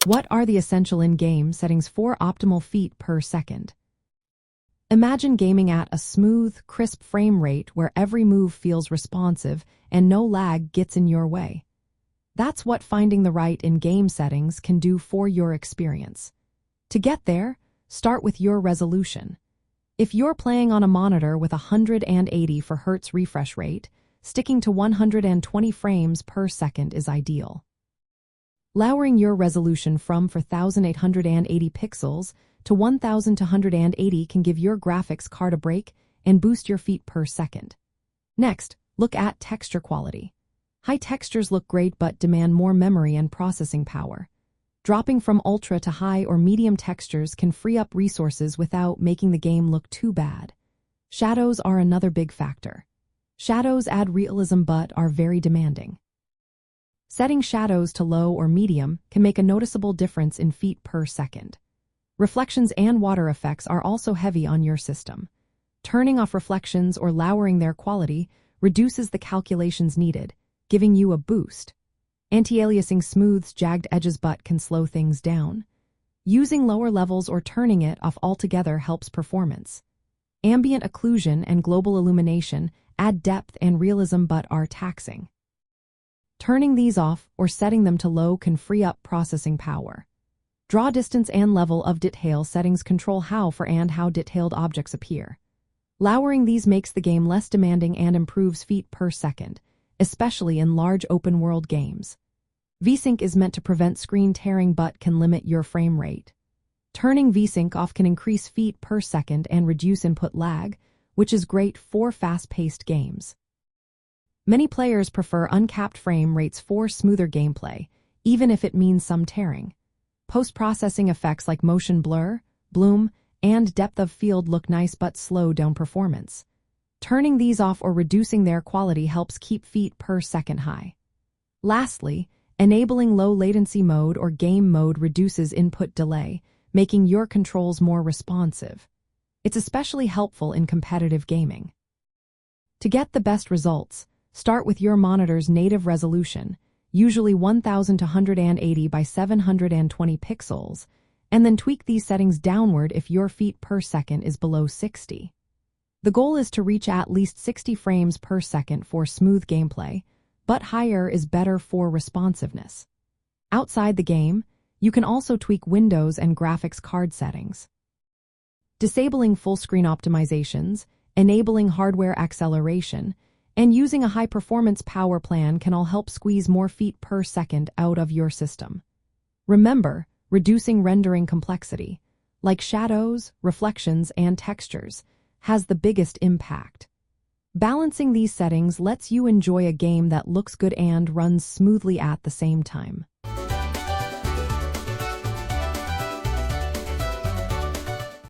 What are the essential in-game settings for optimal feet per second? Imagine gaming at a smooth, crisp frame rate where every move feels responsive and no lag gets in your way. That's what finding the right in-game settings can do for your experience. To get there, start with your resolution. If you're playing on a monitor with 180 Hz refresh rate, sticking to 120 frames per second is ideal. Lowering your resolution from 4,880 pixels to 1,280 can give your graphics card a break and boost your feet per second. Next, look at texture quality. High textures look great but demand more memory and processing power. Dropping from ultra to high or medium textures can free up resources without making the game look too bad. Shadows are another big factor. Shadows add realism but are very demanding. Setting shadows to low or medium can make a noticeable difference in feet per second. Reflections and water effects are also heavy on your system. Turning off reflections or lowering their quality reduces the calculations needed, giving you a boost. Anti-aliasing smooths jagged edges but can slow things down. Using lower levels or turning it off altogether helps performance. Ambient occlusion and global illumination add depth and realism but are taxing. Turning these off or setting them to low can free up processing power. Draw distance and level of detail settings control how detailed objects appear. Lowering these makes the game less demanding and improves feet per second, especially in large open-world games. VSync is meant to prevent screen tearing but can limit your frame rate. Turning VSync off can increase feet per second and reduce input lag, which is great for fast-paced games. Many players prefer uncapped frame rates for smoother gameplay, even if it means some tearing. Post-processing effects like motion blur, bloom, and depth of field look nice but slow down performance. Turning these off or reducing their quality helps keep feet per second high. Lastly, enabling low latency mode or game mode reduces input delay, making your controls more responsive. It's especially helpful in competitive gaming. To get the best results, start with your monitor's native resolution, usually 1,280 by 720 pixels, and then tweak these settings downward if your feet per second is below 60. The goal is to reach at least 60 frames per second for smooth gameplay, but higher is better for responsiveness. Outside the game, you can also tweak Windows and graphics card settings. Disabling full-screen optimizations, enabling hardware acceleration, and using a high-performance power plan can all help squeeze more feet per second out of your system. Remember, reducing rendering complexity, like shadows, reflections, and textures, has the biggest impact. Balancing these settings lets you enjoy a game that looks good and runs smoothly at the same time.